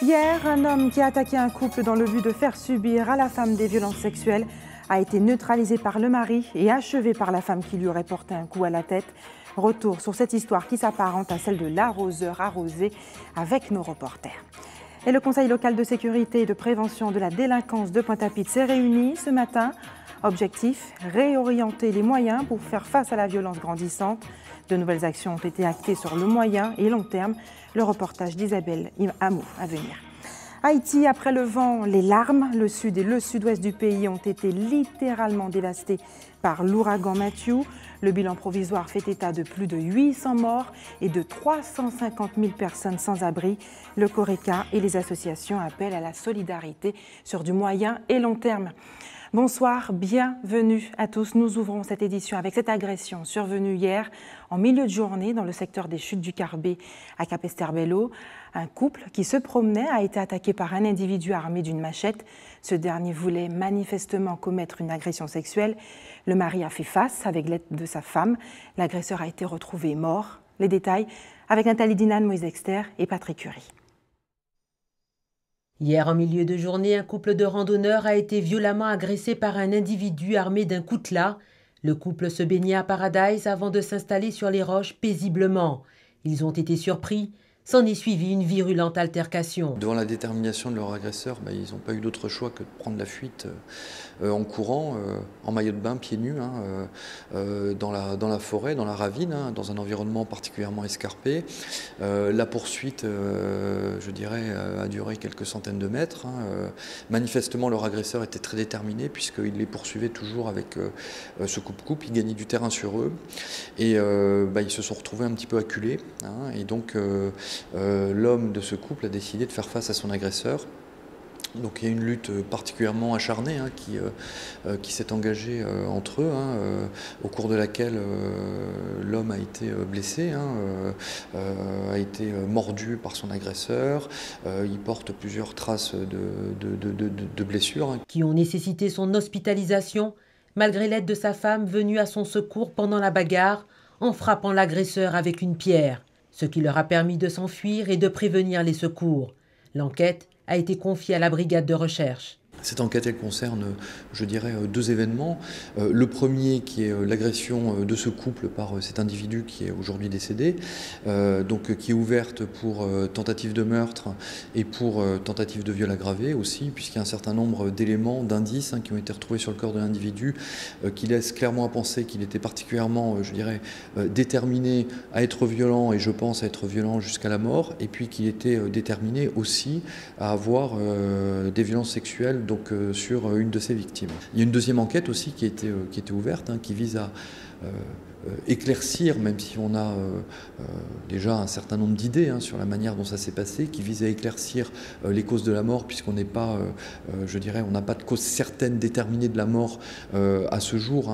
Hier, un homme qui a attaqué un couple dans le but de faire subir à la femme des violences sexuelles a été neutralisé par le mari et achevé par la femme qui lui aurait porté un coup à la tête. Retour sur cette histoire qui s'apparente à celle de l'arroseur arrosé avec nos reporters. Et le Conseil local de sécurité et de prévention de la délinquance de Pointe-à-Pitre s'est réuni ce matin. Objectif, réorienter les moyens pour faire face à la violence grandissante. De nouvelles actions ont été actées sur le moyen et long terme. Le reportage d'Isabelle Hamou à venir. Haïti, après le vent, les larmes. Le sud et le sud-ouest du pays ont été littéralement dévastés par l'ouragan Matthew. Le bilan provisoire fait état de plus de 800 morts et de 350 000 personnes sans abri. Le Coreca et les associations appellent à la solidarité sur du moyen et long terme. Bonsoir, bienvenue à tous. Nous ouvrons cette édition avec cette agression survenue hier en milieu de journée dans le secteur des Chutes du Carbet à Capesterre-Belle-Eau. Un couple qui se promenait a été attaqué par un individu armé d'une machette. Ce dernier voulait manifestement commettre une agression sexuelle. Le mari a fait face avec l'aide de sa femme. L'agresseur a été retrouvé mort. Les détails avec Nathalie Dinan, Moïse Dexter et Patrick Curie. Hier, en milieu de journée, un couple de randonneurs a été violemment agressé par un individu armé d'un coutelas. Le couple se baignait à Paradise avant de s'installer sur les roches paisiblement. Ils ont été surpris. S'en est suivi une virulente altercation. Devant la détermination de leur agresseur, ils n'ont pas eu d'autre choix que de prendre la fuite en courant, en maillot de bain, pieds nus, dans la forêt, dans la ravine, dans un environnement particulièrement escarpé. La poursuite, je dirais, a duré quelques centaines de mètres. Manifestement, leur agresseur était très déterminé puisqu'il les poursuivait toujours avec ce coupe-coupe. Il gagnait du terrain sur eux et ils se sont retrouvés un petit peu acculés. Et donc, l'homme de ce couple a décidé de faire face à son agresseur. Donc il y a une lutte particulièrement acharnée qui s'est engagée entre eux, au cours de laquelle l'homme a été blessé, a été mordu par son agresseur. Il porte plusieurs traces de blessures. Qui ont nécessité son hospitalisation, malgré l'aide de sa femme venue à son secours pendant la bagarre, en frappant l'agresseur avec une pierre. Ce qui leur a permis de s'enfuir et de prévenir les secours. L'enquête a été confiée à la brigade de recherche. Cette enquête, elle concerne, je dirais, deux événements. Le premier, qui est l'agression de ce couple par cet individu qui est aujourd'hui décédé, qui est ouverte pour tentative de meurtre et pour tentative de viol aggravé aussi, puisqu'il y a un certain nombre d'éléments, d'indices qui ont été retrouvés sur le corps de l'individu, qui laissent clairement à penser qu'il était particulièrement, je dirais, déterminé à être violent, et je pense à être violent jusqu'à la mort, et puis qu'il était déterminé aussi à avoir des violences sexuelles sur une de ses victimes. Il y a une deuxième enquête aussi qui était ouverte, qui vise à éclaircir, même si on a déjà un certain nombre d'idées sur la manière dont ça s'est passé, qui vise à éclaircir les causes de la mort, puisqu'on n'est pas, je dirais, on n'a pas de cause certaine déterminée de la mort à ce jour.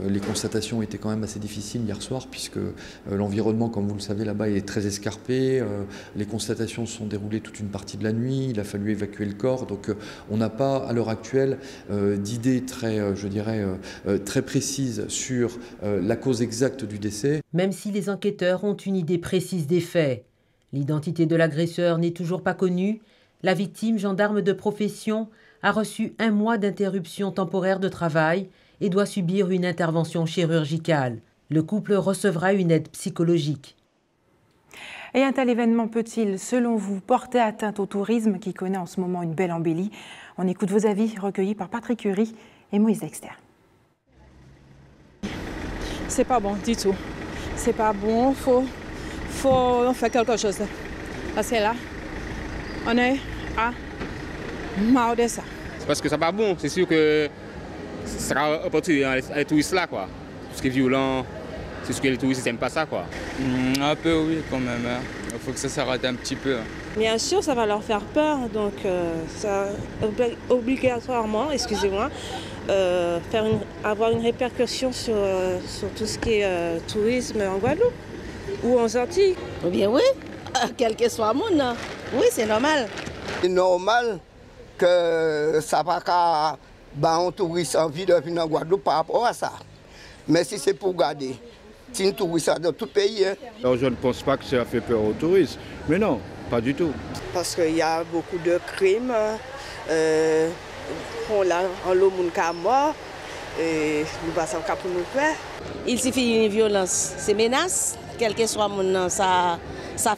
Les constatations étaient quand même assez difficiles hier soir, puisque l'environnement, comme vous le savez, là-bas est très escarpé. Les constatations se sont déroulées toute une partie de la nuit. Il a fallu évacuer le corps. Donc on n'a pas, à l'heure actuelle, d'idées très, je dirais, très précises sur la cause exacte du décès. Même si les enquêteurs ont une idée précise des faits, l'identité de l'agresseur n'est toujours pas connue. La victime, gendarme de profession, a reçu 1 mois d'interruption temporaire de travail et doit subir une intervention chirurgicale. Le couple recevra une aide psychologique. Et un tel événement peut-il, selon vous, porter atteinte au tourisme qui connaît en ce moment une belle embellie? On écoute vos avis recueillis par Patrick Curie et Moïse Dexter. C'est pas bon du tout. C'est pas bon, faut faire quelque chose. Parce que là, on est à marre de ça. C'est parce que ça pas bon. C'est sûr que ça sera opportun les touristes là, quoi. Tout ce qui est violent, c'est ce que les touristes n'aiment pas ça, quoi. Un peu oui, quand même. Il faut que ça s'arrête un petit peu. Bien sûr, ça va leur faire peur, donc ça, obligatoirement, excusez-moi, avoir une répercussion sur tout ce qui est tourisme en Guadeloupe ou en Antilles. Eh bien oui, quel que soit le monde, oui, c'est normal. C'est normal que ça va pas un touriste envie de venir en Guadeloupe par rapport à ça. Mais si c'est pour garder, c'est une touriste dans tout le pays. Alors je ne pense pas que ça fait peur aux touristes, mais non. Pas du tout. Parce qu'il y a beaucoup de crimes. On l'a en l'eau mort et nous passons cap pour nous faire. Il suffit d'une violence, c'est menace, quel que soit mon nom, ça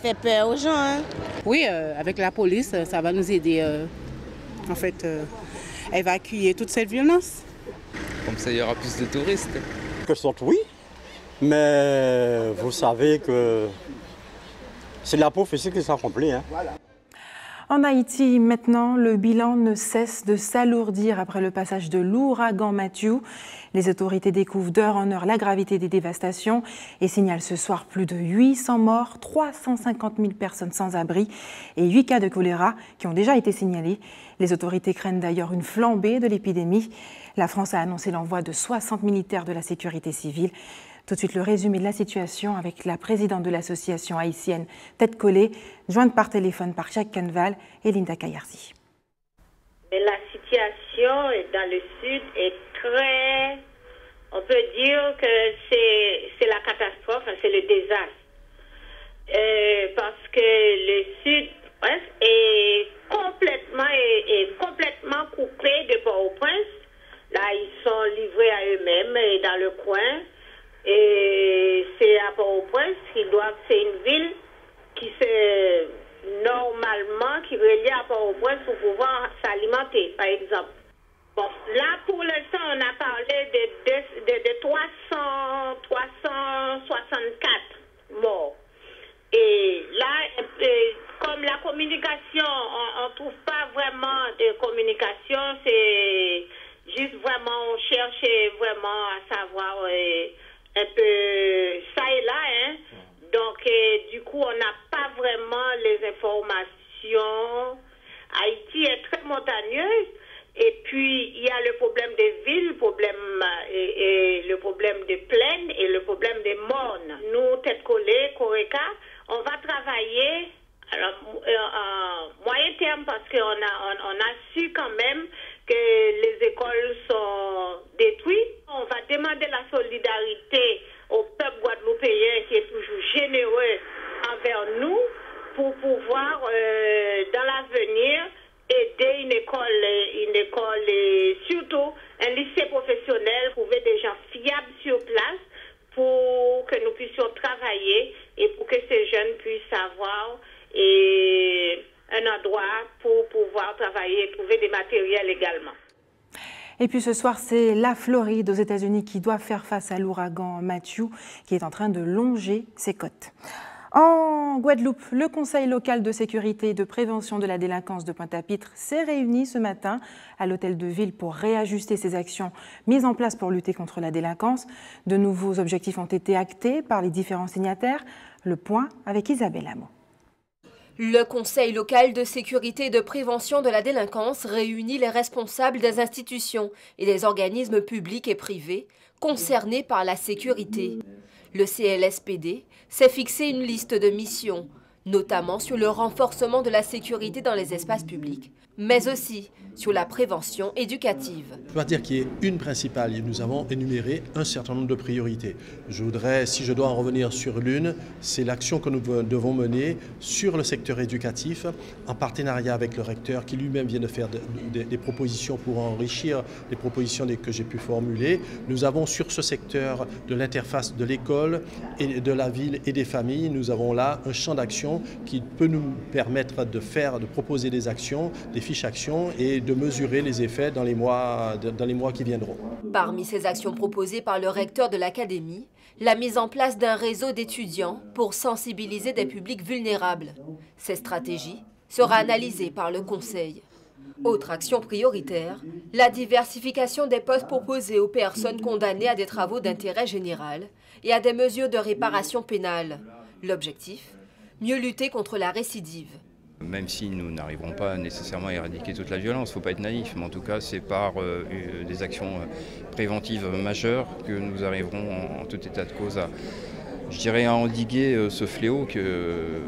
fait peur aux gens. Hein. Oui, avec la police, ça va nous aider à évacuer toute cette violence. Comme ça, il y aura plus de touristes. Que sorte, oui, mais vous savez que c'est la prophétie qui s'accomplit. Hein. En Haïti, maintenant, le bilan ne cesse de s'alourdir après le passage de l'ouragan Matthew. Les autorités découvrent d'heure en heure la gravité des dévastations et signalent ce soir plus de 800 morts, 350 000 personnes sans abri et 8 cas de choléra qui ont déjà été signalés. Les autorités craignent d'ailleurs une flambée de l'épidémie. La France a annoncé l'envoi de 60 militaires de la sécurité civile. Tout de suite, le résumé de la situation avec la présidente de l'association haïtienne Tête Collée, jointe par téléphone par Jacques Canval et Linda Kayarzi. La situation dans le sud est très... On peut dire que c'est la catastrophe, c'est le désastre. Parce que le sud est complètement coupé de Port-au-Prince. Là, ils sont livrés à eux-mêmes et dans le coin. Et c'est à Port-au-Prince c'est une ville qui qui relie à Port-au-Prince pour pouvoir s'alimenter, par exemple. Bon, là, pour l'instant, on a parlé de 364 morts. Et là, comme la communication, on ne trouve pas vraiment de communication, c'est juste vraiment, on cherche vraiment à savoir un peu ça et là, hein. Donc, du coup, on n'a pas vraiment les informations. Haïti est très montagneuse. Et puis, il y a le problème des villes, le problème des plaines et le problème des mornes. Nous, Tête Collée, Coreca, on va travailler en moyen terme parce qu'on a su quand même que les écoles sont détruites. On va demander la solidarité au peuple guadeloupéen qui est toujours généreux envers nous pour pouvoir, dans l'avenir, aider une école et surtout un lycée professionnel, trouver des gens fiables sur place pour que nous puissions travailler et pour que ces jeunes puissent avoir un endroit pour pouvoir travailler et trouver des matériels également. Et puis ce soir, c'est la Floride aux États-Unis qui doit faire face à l'ouragan Matthew qui est en train de longer ses côtes. En Guadeloupe, le Conseil local de sécurité et de prévention de la délinquance de Pointe-à-Pitre s'est réuni ce matin à l'hôtel de ville pour réajuster ses actions mises en place pour lutter contre la délinquance. De nouveaux objectifs ont été actés par les différents signataires. Le point avec Isabelle Amo. Le Conseil local de sécurité et de prévention de la délinquance réunit les responsables des institutions et des organismes publics et privés concernés par la sécurité. Le CLSPD s'est fixé une liste de missions, notamment sur le renforcement de la sécurité dans les espaces publics, mais aussi sur la prévention éducative. Je ne peux pas dire qu'il y ait une principale, nous avons énuméré un certain nombre de priorités. Je voudrais, si je dois en revenir sur l'une, c'est l'action que nous devons mener sur le secteur éducatif, en partenariat avec le recteur qui lui-même vient de faire des propositions pour enrichir les propositions que j'ai pu formuler. Nous avons sur ce secteur de l'interface de l'école et de la ville et des familles, nous avons là un champ d'action qui peut nous permettre de proposer des actions, des fiches actions et de mesurer les effets dans les mois qui viendront. Parmi ces actions proposées par le recteur de l'académie, la mise en place d'un réseau d'étudiants pour sensibiliser des publics vulnérables. Cette stratégie sera analysée par le Conseil. Autre action prioritaire, la diversification des postes proposés aux personnes condamnées à des travaux d'intérêt général et à des mesures de réparation pénale. L'objectif, mieux lutter contre la récidive. Même si nous n'arriverons pas nécessairement à éradiquer toute la violence, il ne faut pas être naïf, mais en tout cas c'est par des actions préventives majeures que nous arriverons en tout état de cause à endiguer ce fléau que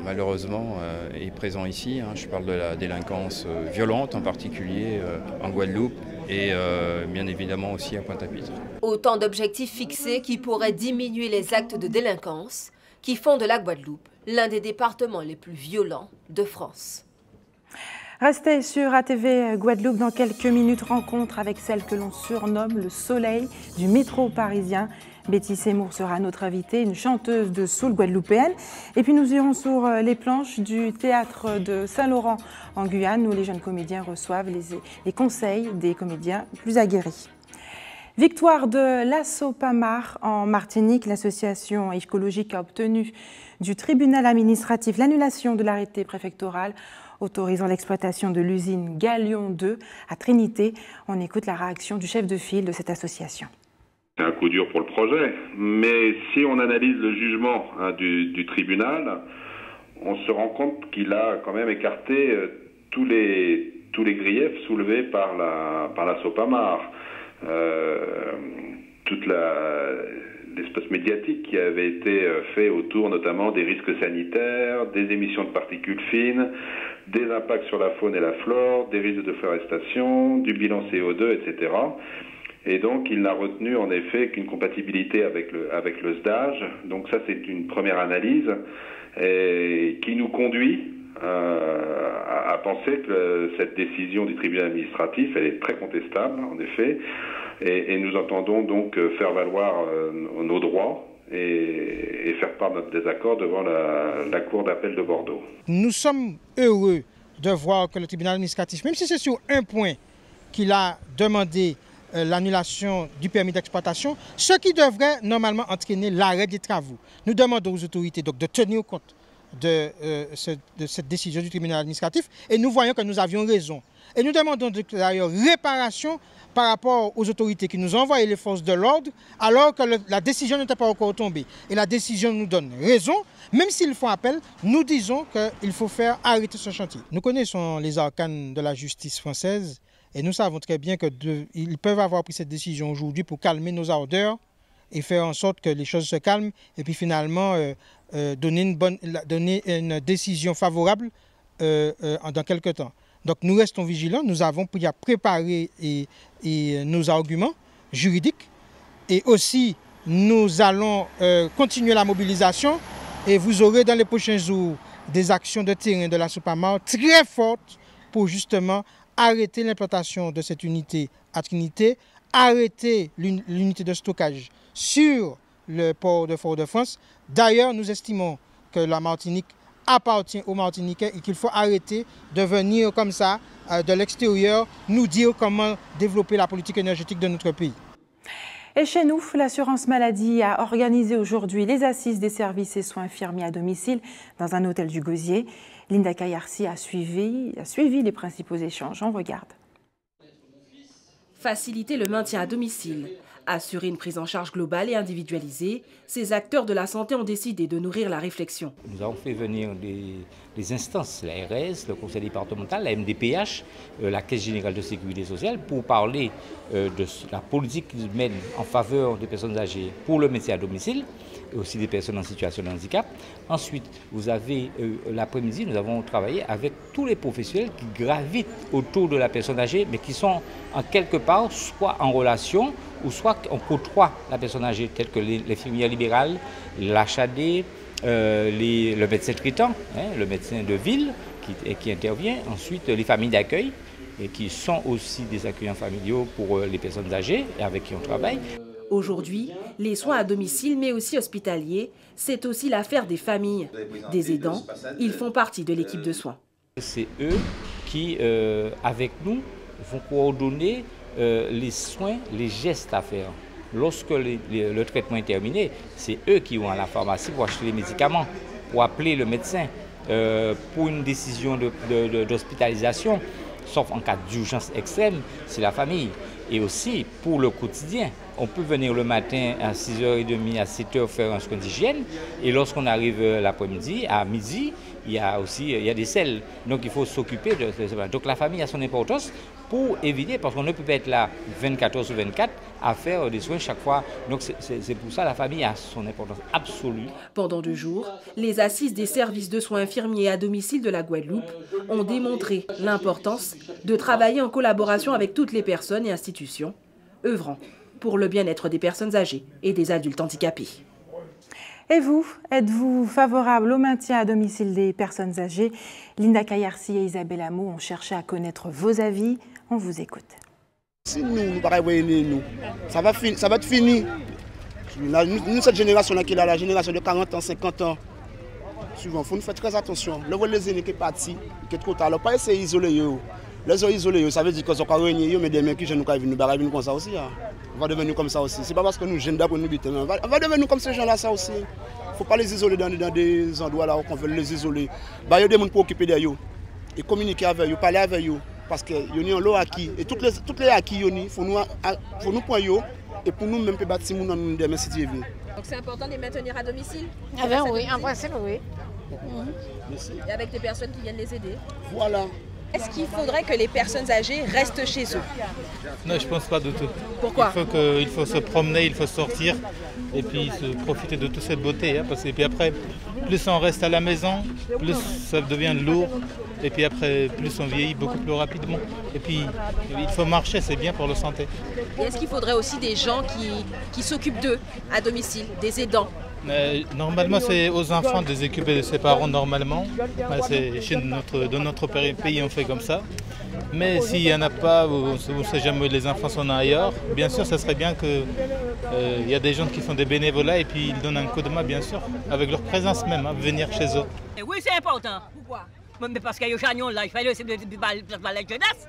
malheureusement est présent ici. Je parle de la délinquance violente en particulier en Guadeloupe et bien évidemment aussi à Pointe-à-Pitre. Autant d'objectifs fixés qui pourraient diminuer les actes de délinquance qui font de la Guadeloupe l'un des départements les plus violents de France. Restez sur ATV Guadeloupe. Dans quelques minutes, rencontre avec celle que l'on surnomme le soleil du métro parisien. Betty Seymour sera notre invitée, une chanteuse de soul guadeloupéenne. Et puis nous irons sur les planches du théâtre de Saint-Laurent en Guyane, où les jeunes comédiens reçoivent les conseils des comédiens plus aguerris. Victoire de l'Assopamar en Martinique. L'association écologique a obtenu du tribunal administratif l'annulation de l'arrêté préfectoral autorisant l'exploitation de l'usine Galion 2 à Trinité. On écoute la réaction du chef de file de cette association. C'est un coup dur pour le projet, mais si on analyse le jugement du tribunal, on se rend compte qu'il a quand même écarté tous les griefs soulevés par la Sopamar. Toute l'espace médiatique qui avait été fait autour notamment des risques sanitaires, des émissions de particules fines, des impacts sur la faune et la flore, des risques de déforestation, du bilan CO2, etc. Et donc, il n'a retenu en effet qu'une compatibilité avec le SDAGE. Donc ça, c'est une première analyse qui nous conduit à penser que cette décision du tribunal administratif, elle est très contestable, en effet. Et nous entendons donc faire valoir nos droits et faire part de notre désaccord devant la Cour d'appel de Bordeaux. Nous sommes heureux de voir que le tribunal administratif, même si c'est sur un point qu'il a demandé l'annulation du permis d'exploitation, ce qui devrait normalement entraîner l'arrêt des travaux. Nous demandons aux autorités donc de tenir compte de cette décision du tribunal administratif et nous voyons que nous avions raison. Et nous demandons d'ailleurs réparation par rapport aux autorités qui nous ont envoyé les forces de l'ordre alors que la décision n'était pas encore tombée. Et la décision nous donne raison, même s'ils font appel, nous disons qu'il faut faire arrêter ce chantier. Nous connaissons les arcanes de la justice française et nous savons très bien qu'ils peuvent avoir pris cette décision aujourd'hui pour calmer nos ardeurs et faire en sorte que les choses se calment et puis finalement donner une décision favorable dans quelques temps. Donc nous restons vigilants, nous avons préparé nos arguments juridiques et aussi nous allons continuer la mobilisation et vous aurez dans les prochains jours des actions de terrain de la Sopamar très fortes pour justement arrêter l'implantation de cette unité à Trinité, arrêter l'unité de stockage sur le port de Fort-de-France. D'ailleurs, nous estimons que la Martinique appartient aux Martiniquais et qu'il faut arrêter de venir comme ça de l'extérieur nous dire comment développer la politique énergétique de notre pays. Et chez nous, l'assurance maladie a organisé aujourd'hui les assises des services et soins infirmiers à domicile dans un hôtel du Gosier. Linda Kayarsi a suivi les principaux échanges. On regarde. Faciliter le maintien à domicile, assurer une prise en charge globale et individualisée, ces acteurs de la santé ont décidé de nourrir la réflexion. Nous avons fait venir des instances, l'ARS, le conseil départemental, la MDPH, la Caisse générale de sécurité sociale, pour parler de la politique qu'ils mènent en faveur des personnes âgées pour le maintien à domicile, et aussi des personnes en situation de handicap. Ensuite, vous avez l'après-midi, nous avons travaillé avec tous les professionnels qui gravitent autour de la personne âgée, mais qui sont en quelque part soit en relation ou soit on côtoie la personne âgée, telle que l'infirmière libérale, l'HAD, le médecin traitant, le médecin de ville qui intervient. Ensuite, les familles d'accueil, qui sont aussi des accueillants familiaux pour les personnes âgées et avec qui on travaille. Aujourd'hui, les soins à domicile, mais aussi hospitaliers, c'est aussi l'affaire des familles. Des aidants, ils font partie de l'équipe de soins. C'est eux qui, avec nous, vont coordonner les soins, les gestes à faire. Lorsque le traitement est terminé, c'est eux qui vont à la pharmacie pour acheter les médicaments, pour appeler le médecin, pour une décision d'hospitalisation, sauf en cas d'urgence extrême, c'est la famille. Et aussi pour le quotidien. On peut venir le matin à 6h30, à 7h faire un soin d'hygiène. Et lorsqu'on arrive l'après-midi, à midi, il y a des selles. Donc il faut s'occuper de ça. Donc la famille a son importance pour éviter, parce qu'on ne peut pas être là 24 heures sur 24 à faire des soins chaque fois. Donc c'est pour ça que la famille a son importance absolue. Pendant 2 jours, les assises des services de soins infirmiers à domicile de la Guadeloupe ont démontré l'importance de travailler en collaboration avec toutes les personnes et institutions œuvrant pour le bien-être des personnes âgées et des adultes handicapés. Et vous, êtes-vous favorable au maintien à domicile des personnes âgées? Linda Kayarsi et Isabelle Amo ont cherché à connaître vos avis. On vous écoute. Si nous ne pas nous, ça va être fini. Nous, cette génération-là qui est là, la génération de 40 ans, 50 ans, souvent, il faut nous faire très attention. Le voit les aînés qui sont partis, qui sont trop tard, alors pas essayer d'isoler eux. Les gens isolés, ça veut dire qu'ils ont réuni, mais des mecs qui nous venir comme ça aussi. On va devenir comme ça aussi. C'est pas parce que nous jeunes d'abord nous butons, on va devenir comme ces gens-là ça aussi. Il ne faut pas les isoler dans des endroits là où on veut les isoler. Il y a des gens pour occuper d'eux et communiquer avec eux, parler avec eux. Parce qu'il y a un lot acquis. Et toutes les acquis, il faut nous prendre et pour nous même bâtir nous demain si Dieu veut. Donc c'est important de les maintenir à domicile? Ah ben oui, en principe oui. Merci. Et avec des personnes qui viennent les aider? Voilà. Est-ce qu'il faudrait que les personnes âgées restent chez eux? Non, je ne pense pas du tout. Pourquoi? Il faut se promener, il faut sortir et puis profiter de toute cette beauté. Parce que puis après, plus on reste à la maison, plus ça devient lourd. Et puis après, plus on vieillit beaucoup plus rapidement. Et puis, il faut marcher, c'est bien pour la santé. Et est-ce qu'il faudrait aussi des gens qui s'occupent d'eux à domicile, des aidants? Normalement, c'est aux enfants de s'occuper de ses parents normalement. Dans notre pays, on fait comme ça. Mais s'il n'y en a pas, on ne sait jamais, les enfants sont ailleurs, bien sûr, ça serait bien qu'il y a des gens qui font des bénévolats et puis ils donnent un coup de main, bien sûr, avec leur présence même, venir chez eux. Et oui, c'est important. Pourquoi? Mais parce qu'il y a des gens là, il fallait aussi la jeunesse.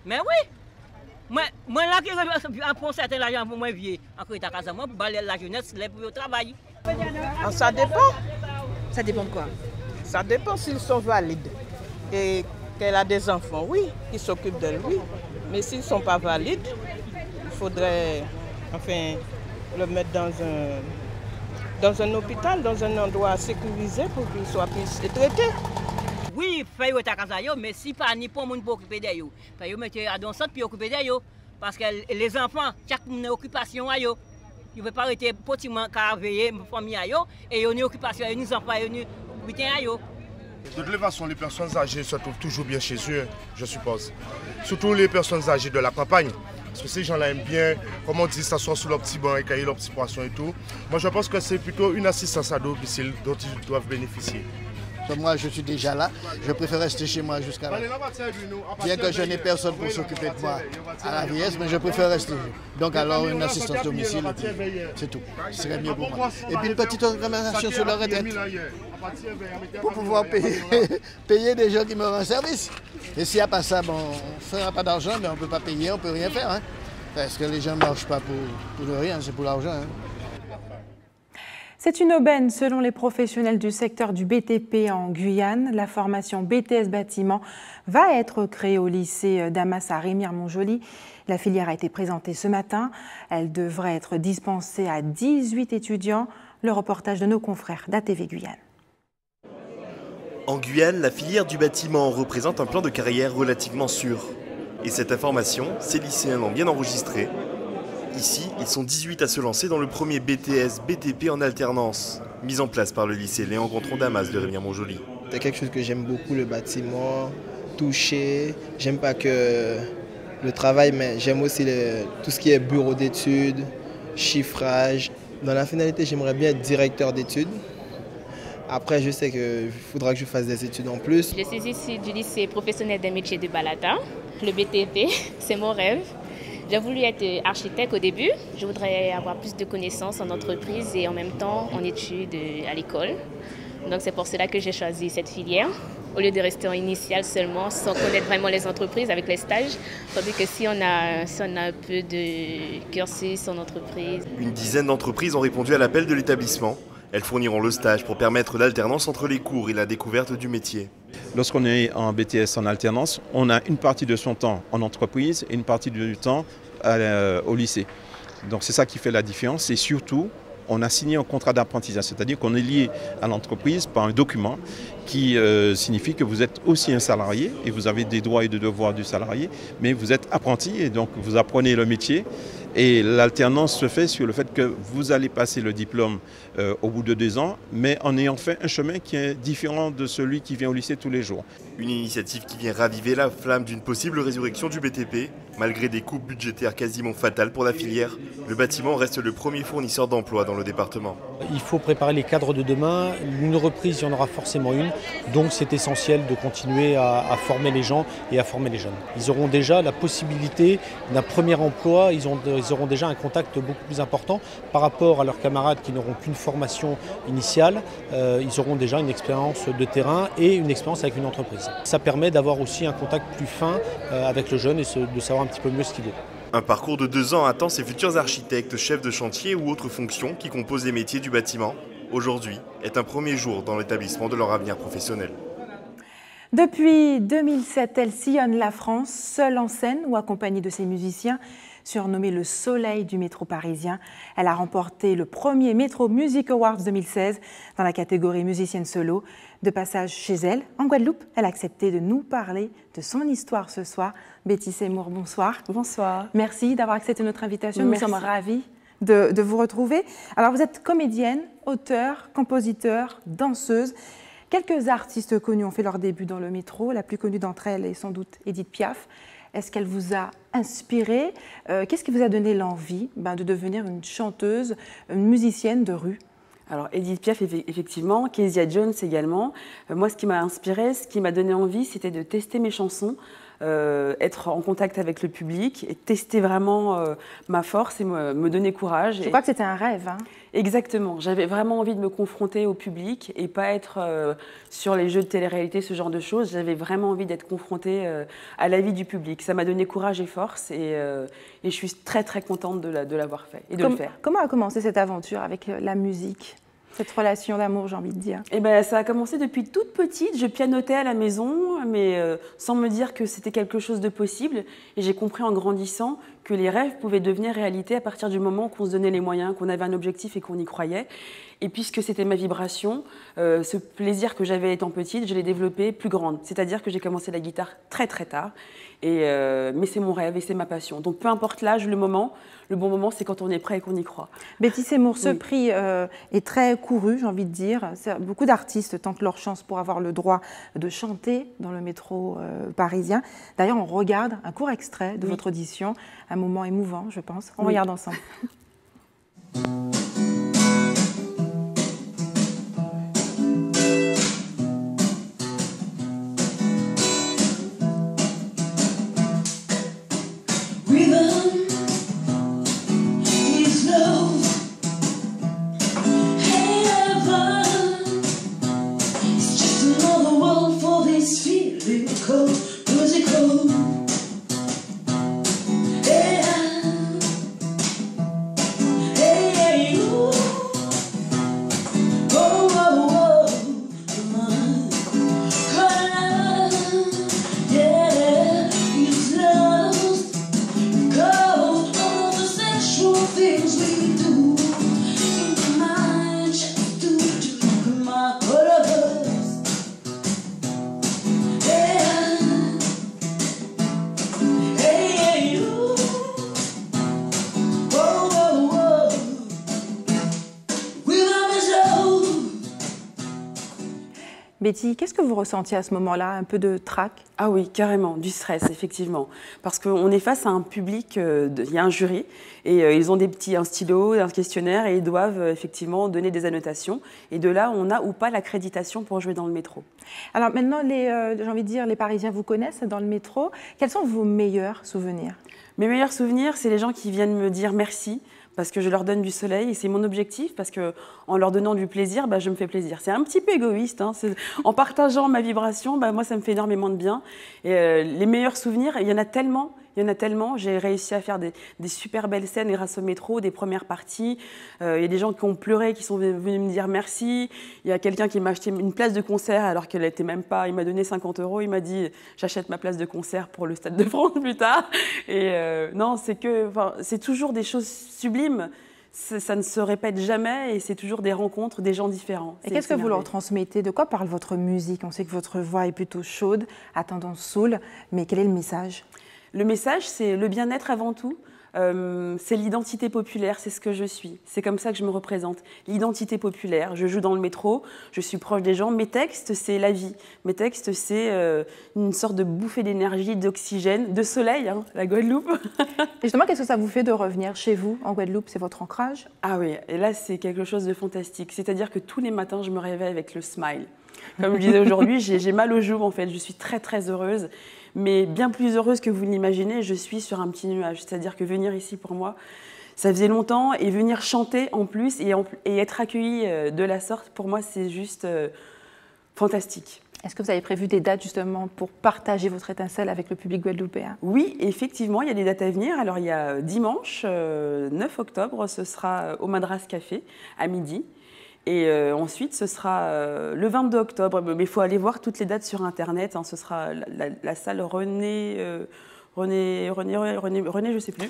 Mais oui. Moi, là, je prends certains l'argent pour moi vieux. Encore, il y a pour la jeunesse, pour le travail. Ça dépend. Ça dépend de quoi? Ça dépend s'ils sont valides. Et qu'elle a des enfants, oui, qui s'occupent de lui. Mais s'ils ne sont pas valides, il faudrait le mettre dans un hôpital, dans un endroit sécurisé pour qu'il soit plus traité. Oui, il faut être à casa, mais si pas ni pour pour occuper d'eux, il faut mettre à dans centre pour occuper d'eux. Parce que les enfants, chaque une occupation à eux. Il ne veut pas arrêter potement qu'à veiller ma famille à eux et ils ont une occupation, ils ont enfants, ils ont une à eux. De toute façon, les personnes âgées se trouvent toujours bien chez eux, je suppose. Surtout les personnes âgées de la campagne. Parce que ces gens-là aiment bien, comme on dit, s'asseoir sur leur petit banc et cueillir leurs petits poissons et tout. Moi, je pense que c'est plutôt une assistance à domicile dont ils doivent bénéficier. Moi, je suis déjà là. Je préfère rester chez moi jusqu'à là. Bien que je n'ai personne pour s'occuper de moi à la vieillesse, mais je préfère rester. Donc alors, une assistance domicile, c'est tout. Ce serait mieux pour moi. Et puis une petite recommandation sur la retraite. Pour pouvoir payer des gens qui me rendent service. Et s'il n'y a pas ça, bon, on ne fera pas d'argent, mais on ne peut pas payer, on ne peut rien faire. Hein. Parce que les gens ne marchent pas pour rien, c'est pour l'argent. Hein. C'est une aubaine selon les professionnels du secteur du BTP en Guyane. La formation BTS Bâtiment va être créée au lycée Damas à Remire-Montjoly. La filière a été présentée ce matin. Elle devrait être dispensée à 18 étudiants. Le reportage de nos confrères d'ATV Guyane. En Guyane, la filière du bâtiment représente un plan de carrière relativement sûr. Et cette information, ces lycéens l'ont bien enregistrée. Ici, ils sont 18 à se lancer dans le premier BTS BTP en alternance, mis en place par le lycée Léon Gontran Damas de Remire-Montjoly. C'est quelque chose que j'aime beaucoup, le bâtiment, toucher. J'aime pas que le travail, mais j'aime aussi tout ce qui est bureau d'études, chiffrage. Dans la finalité, j'aimerais bien être directeur d'études. Après, je sais qu'il faudra que je fasse des études en plus. Je suis ici du lycée professionnel des métiers de Balata. Le BTP, c'est mon rêve. J'ai voulu être architecte au début. Je voudrais avoir plus de connaissances en entreprise et en même temps en études à l'école. Donc c'est pour cela que j'ai choisi cette filière, au lieu de rester en initiale seulement, sans connaître vraiment les entreprises avec les stages. Tandis que si on a un peu de cursus en entreprise. Une dizaine d'entreprises ont répondu à l'appel de l'établissement. Elles fourniront le stage pour permettre l'alternance entre les cours et la découverte du métier. Lorsqu'on est en BTS en alternance, on a une partie de son temps en entreprise et une partie du temps au lycée. Donc c'est ça qui fait la différence et surtout, on a signé un contrat d'apprentissage, c'est-à-dire qu'on est lié à l'entreprise par un document qui signifie que vous êtes aussi un salarié et vous avez des droits et des devoirs du salarié, mais vous êtes apprenti et donc vous apprenez le métier. Et l'alternance se fait sur le fait que vous allez passer le diplôme au bout de 2 ans, mais en ayant fait un chemin qui est différent de celui qui vient au lycée tous les jours. Une initiative qui vient raviver la flamme d'une possible résurrection du BTP Malgré des coupes budgétaires quasiment fatales pour la filière, le bâtiment reste le premier fournisseur d'emplois dans le département. Il faut préparer les cadres de demain. Une reprise, il y en aura forcément une. Donc c'est essentiel de continuer à former les gens et à former les jeunes. Ils auront déjà la possibilité d'un premier emploi, ils auront déjà un contact beaucoup plus important par rapport à leurs camarades qui n'auront qu'une formation initiale. Ils auront déjà une expérience de terrain et une expérience avec une entreprise. Ça permet d'avoir aussi un contact plus fin avec le jeune et de savoir un petit peu mieux ce qu'il veut. Un parcours de 2 ans attend ces futurs architectes, chefs de chantier ou autres fonctions qui composent les métiers du bâtiment. Aujourd'hui est un premier jour dans l'établissement de leur avenir professionnel. Depuis 2007, elle sillonne la France, seule en scène ou accompagnée de ses musiciens. Surnommée le soleil du métro parisien, elle a remporté le premier Metro Music Awards 2016 dans la catégorie musicienne solo. De passage chez elle, en Guadeloupe, elle a accepté de nous parler de son histoire ce soir. Betty Seymour, bonsoir. Bonsoir. Merci d'avoir accepté notre invitation. Merci. Nous sommes ravis de vous retrouver. Alors, vous êtes comédienne, auteure, compositeur, danseuse. Quelques artistes connus ont fait leur début dans le métro. La plus connue d'entre elles est sans doute Edith Piaf. Est-ce qu'elle vous a inspiré? Qu'est-ce qui vous a donné l'envie de devenir une chanteuse, une musicienne de rue? Alors Edith Piaf, effectivement, Kezia Jones également. Moi, ce qui m'a inspiré, ce qui m'a donné envie, c'était de tester mes chansons, être en contact avec le public et tester vraiment ma force et me donner courage. Je crois que c'était un rêve. Hein. Exactement. J'avais vraiment envie de me confronter au public et pas être sur les jeux de télé-réalité, ce genre de choses. J'avais vraiment envie d'être confrontée à la vie du public. Ça m'a donné courage et force et je suis très très contente de l'avoir fait et de le faire. Comment a commencé cette aventure avec la musique ? Cette relation d'amour, j'ai envie de dire. Eh ben, ça a commencé depuis toute petite. Je pianotais à la maison, mais sans me dire que c'était quelque chose de possible. Et j'ai compris en grandissant que les rêves pouvaient devenir réalité à partir du moment qu'on se donnait les moyens, qu'on avait un objectif et qu'on y croyait. Et puisque c'était ma vibration, ce plaisir que j'avais étant petite, je l'ai développé plus grande. C'est-à-dire que j'ai commencé la guitare très très tard. Mais c'est mon rêve et c'est ma passion. Donc peu importe l'âge, le moment, le bon moment, c'est quand on est prêt et qu'on y croit. Betty Seymour, ce prix est très couru, j'ai envie de dire. Beaucoup d'artistes tentent leur chance pour avoir le droit de chanter dans le métro parisien. D'ailleurs, on regarde un court extrait de votre audition, un moment émouvant, je pense. On regarde ensemble. Betty, qu'est-ce que vous ressentiez à ce moment-là? Un peu de trac? Ah oui, carrément, du stress, effectivement. Parce qu'on est face à un public, il y a un jury, et ils ont un stylo, un questionnaire, et ils doivent effectivement donner des annotations. Et de là, on a ou pas l'accréditation pour jouer dans le métro. Alors maintenant, j'ai envie de dire, les Parisiens vous connaissent dans le métro. Quels sont vos meilleurs souvenirs? Mes meilleurs souvenirs, c'est les gens qui viennent me dire merci, parce que je leur donne du soleil et c'est mon objectif, parce qu'en leur donnant du plaisir, je me fais plaisir. C'est un petit peu égoïste, hein, en partageant ma vibration, moi ça me fait énormément de bien. Et les meilleurs souvenirs, il y en a tellement. J'ai réussi à faire des super belles scènes grâce au métro, des premières parties. Il y a des gens qui ont pleuré, qui sont venus me dire merci. Il y a quelqu'un qui m'a acheté une place de concert alors qu'elle n'était même pas. Il m'a donné 50 €. Il m'a dit j'achète ma place de concert pour le Stade de France plus tard. Et non, c'est toujours des choses sublimes. Ça ne se répète jamais et c'est toujours des rencontres, des gens différents. Et qu'est-ce que vous leur transmettez? De quoi parle votre musique? On sait que votre voix est plutôt chaude, à tendance soul, mais quel est le message? Le message, c'est le bien-être avant tout. C'est l'identité populaire, c'est ce que je suis. C'est comme ça que je me représente. L'identité populaire, je joue dans le métro, je suis proche des gens. Mes textes, c'est la vie. Mes textes, c'est une sorte de bouffée d'énergie, d'oxygène, de soleil, hein, la Guadeloupe. Et justement, qu'est-ce que ça vous fait de revenir chez vous, en Guadeloupe? C'est votre ancrage? Ah oui, et là, c'est quelque chose de fantastique. C'est-à-dire que tous les matins, je me réveille avec le smile. Comme je disais aujourd'hui, j'ai mal aux joues, en fait. Je suis très, très heureuse. Mais bien plus heureuse que vous l'imaginez, je suis sur un petit nuage. C'est-à-dire que venir ici, pour moi, ça faisait longtemps. Et venir chanter en plus et être accueillie de la sorte, pour moi, c'est juste fantastique. Est-ce que vous avez prévu des dates justement pour partager votre étincelle avec le public guadeloupéen? Oui, effectivement, il y a des dates à venir. Alors, il y a dimanche 9 octobre, ce sera au Madras Café à midi. Et ensuite, ce sera le 22 octobre. Mais il faut aller voir toutes les dates sur Internet. Hein. Ce sera la salle René, je ne sais plus.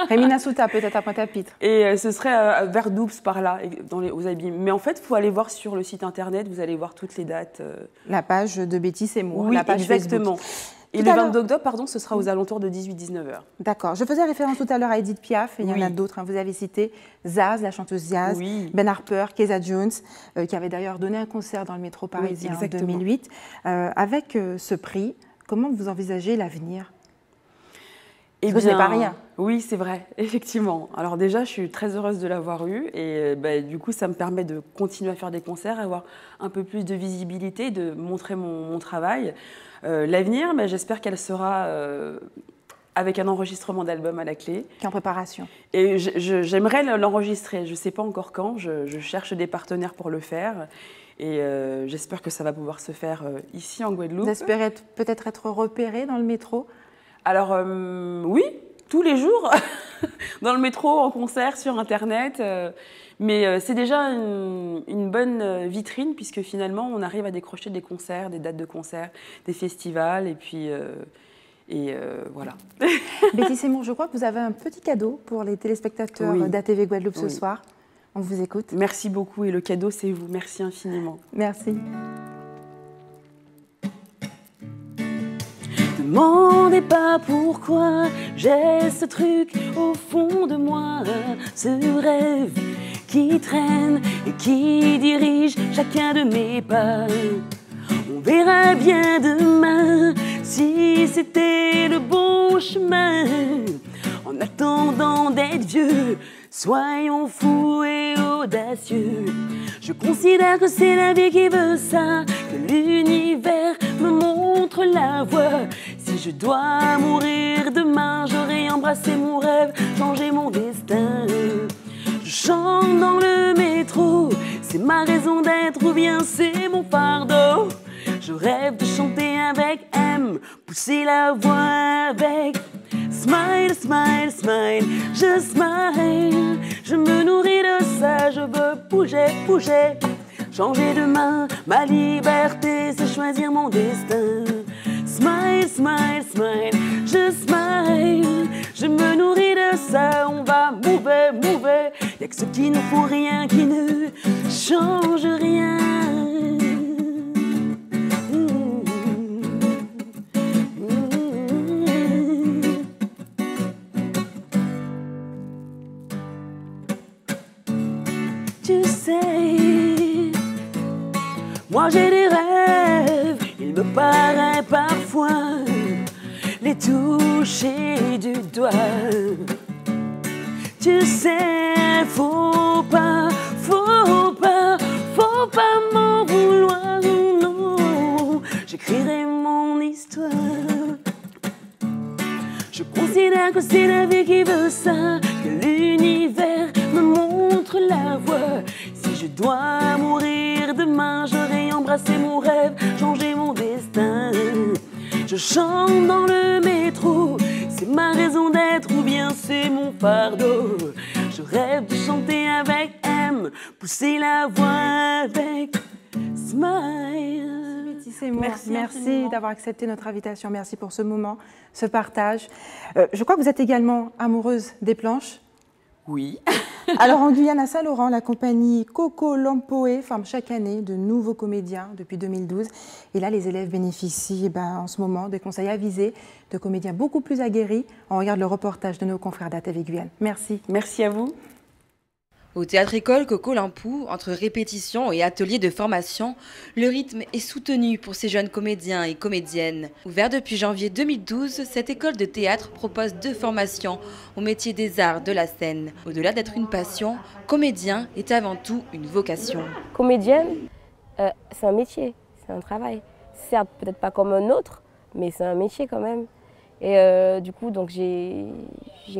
Rémina Souta, peut-être à Pointe-à-Pitre. Et ce serait vers Doubs, par là, aux Abîmes. Mais en fait, il faut aller voir sur le site Internet. Vous allez voir toutes les dates. La page de Betty Seymour, oui, la page exactement. Facebook. Et le 22 octobre, pardon, ce sera aux alentours de 18-19 h. D'accord. Je faisais référence tout à l'heure à Edith Piaf, et il y en a d'autres. Hein. Vous avez cité Zaz, la chanteuse Zaz, Ben Harper, Keza Jones, qui avait d'ailleurs donné un concert dans le métro parisien en 2008. Avec ce prix, comment vous envisagez l'avenir? Eh bien, ce n'est pas rien. Oui, c'est vrai, effectivement. Alors déjà, je suis très heureuse de l'avoir eu et du coup, ça me permet de continuer à faire des concerts, avoir un peu plus de visibilité, de montrer mon travail. L'avenir, j'espère qu'elle sera avec un enregistrement d'album à la clé. Qui est en préparation. Et j'aimerais l'enregistrer. Je ne sais pas encore quand. Je cherche des partenaires pour le faire. Et j'espère que ça va pouvoir se faire ici en Guadeloupe. Vous espérez peut-être être repéré dans le métro? Alors oui, tous les jours, dans le métro, en concert, sur Internet. Mais c'est déjà une bonne vitrine puisque finalement, on arrive à décrocher des concerts, des dates de concerts, des festivals et puis voilà. Betty Seymour, je crois que vous avez un petit cadeau pour les téléspectateurs d'ATV Guadeloupe ce soir. On vous écoute. Merci beaucoup et le cadeau, c'est vous. Merci infiniment. Merci. Demandez pas pourquoi j'ai ce truc au fond de moi, ce rêve qui traîne et qui dirige chacun de mes pas. On verra bien demain si c'était le bon chemin. En attendant d'être vieux, soyons fous et audacieux. Je considère que c'est la vie qui veut ça, que l'univers me montre la voie. Si je dois mourir demain, j'aurai embrassé mon rêve, changé mon destin. Je chante dans le métro, c'est ma raison d'être ou bien c'est mon fardeau. Je rêve de chanter avec M, pousser la voix avec smile, smile, smile, je smile. Je me nourris de ça, je veux bouger, bouger. Changer de main, ma liberté, c'est choisir mon destin. Smile, smile, smile, je smile. Je me nourris de ça, on va mouver, mouver. Y'a que ceux qui ne font rien, qui ne changent rien. Tu sais, moi j'ai des rêves, il me paraît parfois les toucher du doigt. Tu sais, faut pas m'en vouloir, non. J'écrirai mon histoire. Je considère que c'est la vie qui veut ça, que l'univers me montre la voie. Si je dois mourir demain, j'aurai embrassé mon rêve, changé mon destin. Je chante dans le métro, c'est ma raison d'être ou bien c'est mon fardeau. Je rêve de chanter avec M, pousser la voix avec smile. Merci d'avoir accepté notre invitation. Merci pour ce moment, ce partage. Je crois que vous êtes également amoureuse des planches. Oui. Alors en Guyane, à Saint-Laurent, la compagnie Coco Lampoé forme chaque année de nouveaux comédiens depuis 2012. Et là, les élèves bénéficient en ce moment de conseils avisés, de comédiens beaucoup plus aguerris. On regarde le reportage de nos confrères d'ATV Guyane. Merci. Merci à vous. Au théâtre-école Coco Lampou, entre répétitions et ateliers de formation, le rythme est soutenu pour ces jeunes comédiens et comédiennes. Ouverte depuis janvier 2012, cette école de théâtre propose 2 formations au métier des arts de la scène. Au-delà d'être une passion, comédien est avant tout une vocation. Comédienne, c'est un métier, c'est un travail. Certes, peut-être pas comme un autre, mais c'est un métier quand même. Et du coup, donc j'ai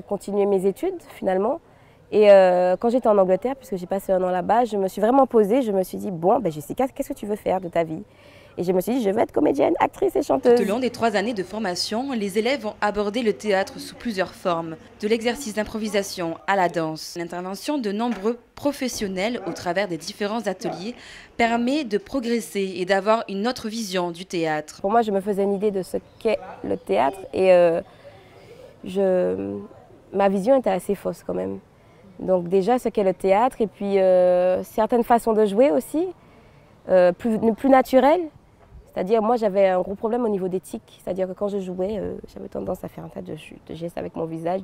continué mes études finalement. Et quand j'étais en Angleterre, puisque j'ai passé 1 an là-bas, je me suis vraiment posée, je me suis dit, bon, Jessica, qu'est-ce que tu veux faire de ta vie? Et je me suis dit, je veux être comédienne, actrice et chanteuse. Tout au long des 3 années de formation, les élèves ont abordé le théâtre sous plusieurs formes, de l'exercice d'improvisation à la danse. L'intervention de nombreux professionnels au travers des différents ateliers permet de progresser et d'avoir une autre vision du théâtre. Pour moi, je me faisais une idée de ce qu'est le théâtre et ma vision était assez fausse quand même. Donc déjà, ce qu'est le théâtre et puis certaines façons de jouer aussi, plus naturelles. C'est-à-dire, moi, j'avais un gros problème au niveau des tics. C'est-à-dire que quand je jouais, j'avais tendance à faire un tas de gestes avec mon visage.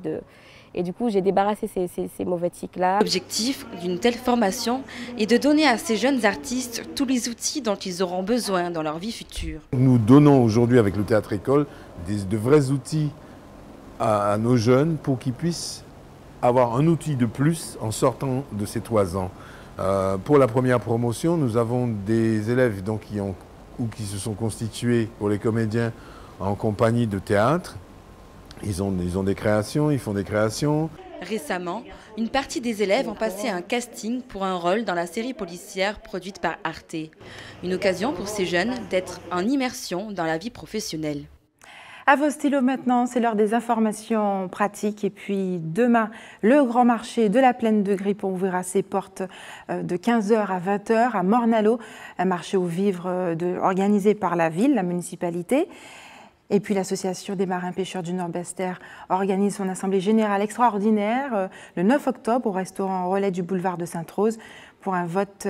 Et du coup, j'ai débarrassé ces mauvais tics-là. L'objectif d'une telle formation est de donner à ces jeunes artistes tous les outils dont ils auront besoin dans leur vie future. Nous donnons aujourd'hui avec le théâtre-école de vrais outils à nos jeunes pour qu'ils puissent avoir un outil de plus en sortant de ces toisans. Pour la première promotion, nous avons des élèves donc, qui se sont constitués pour les comédiens en compagnie de théâtre. Ils ont des créations, ils font des créations. Récemment, une partie des élèves ont passé un casting pour un rôle dans la série policière produite par Arte. Une occasion pour ces jeunes d'être en immersion dans la vie professionnelle. À vos stylos maintenant, c'est l'heure des informations pratiques. Et puis demain, le grand marché de la Plaine de Grippon ouvrira ses portes de 15h à 20h à Morne-à-l'Eau, un marché aux vivres organisé par la ville, la municipalité. Et puis l'association des marins-pêcheurs du Nord-Bester organise son assemblée générale extraordinaire le 9 octobre au restaurant Relais du boulevard de Sainte-Rose. Pour un vote,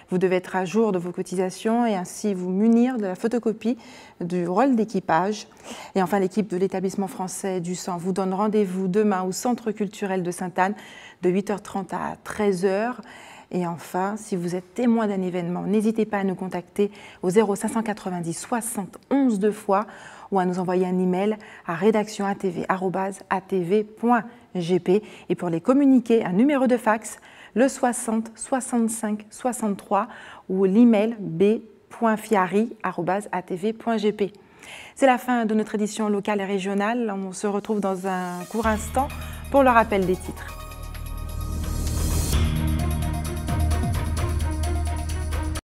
vous devez être à jour de vos cotisations et ainsi vous munir de la photocopie du rôle d'équipage. Et enfin, l'équipe de l'établissement français du sang vous donne rendez-vous demain au Centre culturel de Sainte-Anne de 8h30 à 13h. Et enfin, si vous êtes témoin d'un événement, n'hésitez pas à nous contacter au 0590 60 11 2 fois ou à nous envoyer un email à rédaction@atv.gp. Et pour les communiquer, un numéro de fax, le 60 65 63 ou l'email b.fiari@atv.gp. C'est la fin de notre édition locale et régionale. On se retrouve dans un court instant pour le rappel des titres.